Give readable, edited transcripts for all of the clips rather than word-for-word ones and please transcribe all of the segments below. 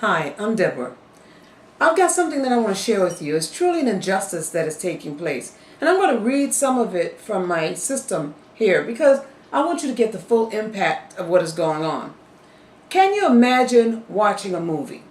Hi, I'm Deborah. I've got something that I want to share with you. It's truly an injustice that is taking place. And I'm going to read some of it from my system here because I want you to get the full impact of what is going on. Can you imagine watching a movie?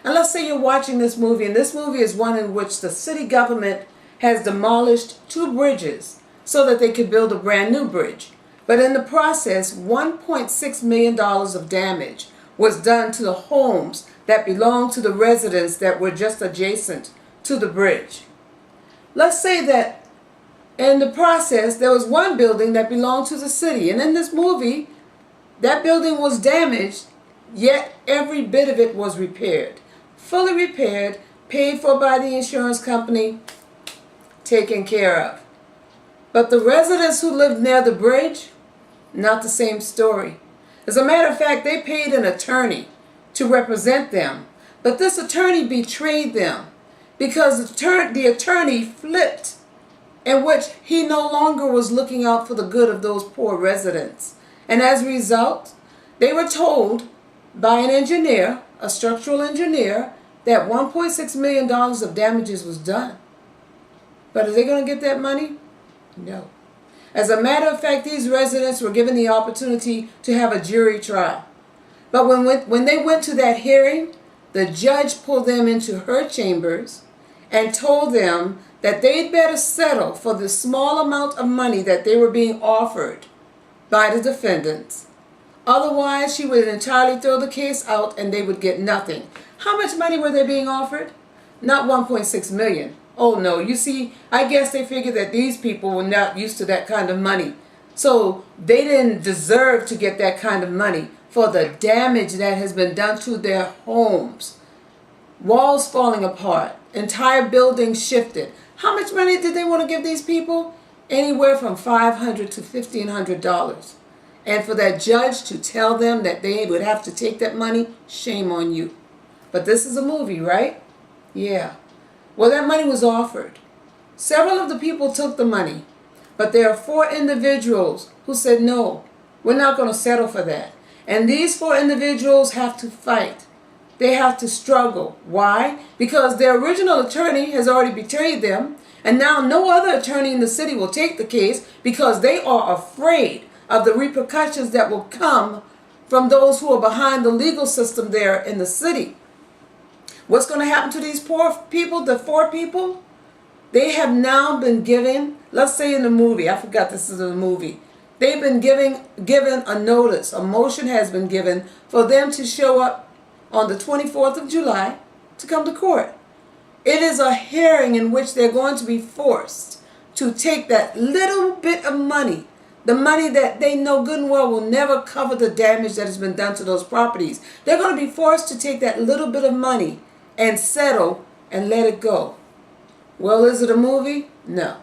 And let's say you're watching this movie, and this movie is one in which the city government has demolished 2 bridges so that they could build a brand new bridge. But in the process, $1.6 million of damage was done to the homes that belonged to the residents that were just adjacent to the bridge. Let's say that in the process, there was one building that belonged to the city. And in this movie, that building was damaged, yet every bit of it was repaired. Fully repaired, paid for by the insurance company, taken care of. But the residents who lived near the bridge, not the same story. As a matter of fact, they paid an attorney to represent them. But this attorney betrayed them because the attorney flipped, in which he no longer was looking out for the good of those poor residents. And as a result, they were told by an engineer, a structural engineer, that $1.6 million of damages was done. But are they going to get that money? No. As a matter of fact, these residents were given the opportunity to have a jury trial. But when they went to that hearing, the judge pulled them into her chambers and told them that they'd better settle for the small amount of money that they were being offered by the defendants. Otherwise, she would entirely throw the case out and they would get nothing. How much money were they being offered? Not $1.6 million. Oh no, you see, I guess they figured that these people were not used to that kind of money. So they didn't deserve to get that kind of money for the damage that has been done to their homes. Walls falling apart, entire buildings shifted. How much money did they want to give these people? Anywhere from $500 to $1,500. And for that judge to tell them that they would have to take that money, shame on you. But this is a movie, right? Yeah. Well, that money was offered. Several of the people took the money, but there are 4 individuals who said, no, we're not going to settle for that. And these 4 individuals have to fight. They have to struggle. Why? Because their original attorney has already betrayed them, and now no other attorney in the city will take the case because they are afraid of the repercussions that will come from those who are behind the legal system there in the city. What's going to happen to these poor people, the 4 people? They have now been given, let's say in the movie, I forgot this is a movie, they've been given a notice, a motion has been given for them to show up on the 24th of July to come to court. It is a hearing in which they're going to be forced to take that little bit of money, the money that they know good and well will never cover the damage that has been done to those properties. They're going to be forced to take that little bit of money and settle and let it go. Well, is it a movie? No.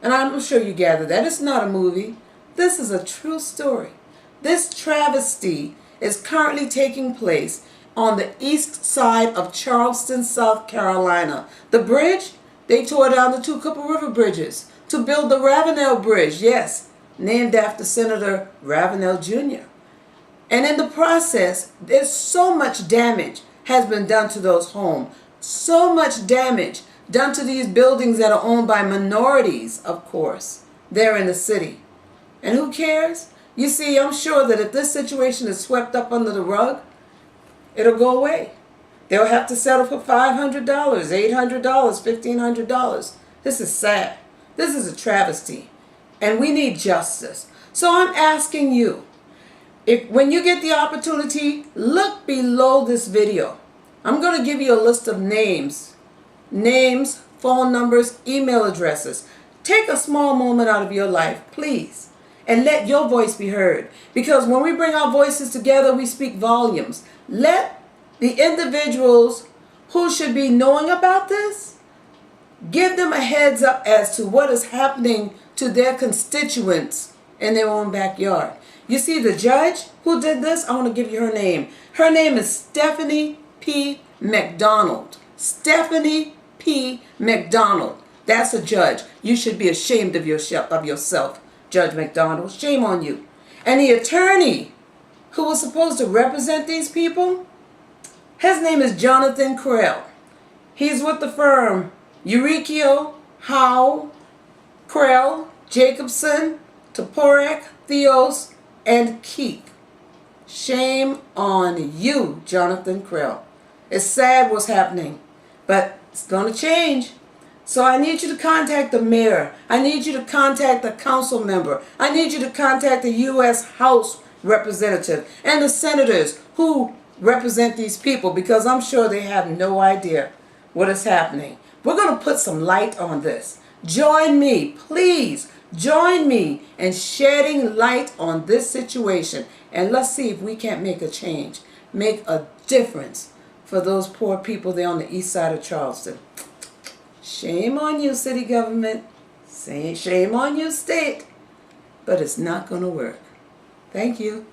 And I'm sure you gather that it's not a movie. This is a true story. This travesty is currently taking place on the east side of Charleston, South Carolina. The bridge, they tore down the 2 Cooper River bridges to build the Ravenel Bridge, yes, named after Senator Ravenel Jr. And in the process, there's so much damage has been done to those homes. So much damage done to these buildings that are owned by minorities, of course, there in the city. And who cares? You see, I'm sure that if this situation is swept up under the rug, it'll go away. They'll have to settle for $500, $800, $1,500. This is sad. This is a travesty. And we need justice. So I'm asking you, when you get the opportunity, look below this video. I'm going to give you a list of names, phone numbers, email addresses. Take a small moment out of your life, please, and let your voice be heard. Because when we bring our voices together, we speak volumes. Let the individuals who should be knowing about this, give them a heads up as to what is happening to their constituents in their own backyard. You see, the judge who did this, I want to give you her name. Her name is Stephanie P. McDonald. Stephanie P. McDonald. That's a judge. You should be ashamed of yourself, Judge McDonald. Shame on you. And the attorney who was supposed to represent these people His name is Jonathan Krell. He's with the firm Eurykio, Howe, Krell, Jacobson, Toporek, Theos, and Keith. Shame on you, Jonathan Krell. It's sad what's happening, but it's going to change. So I need you to contact the mayor. I need you to contact the council member. I need you to contact the U.S. House representative and the senators who represent these people, because I'm sure they have no idea what is happening. We're going to put some light on this. Join me, please. Join me in shedding light on this situation, and let's see if we can't make a change, make a difference for those poor people there on the east side of Charleston. Shame on you, city government. Shame on you, state. But it's not going to work. Thank you.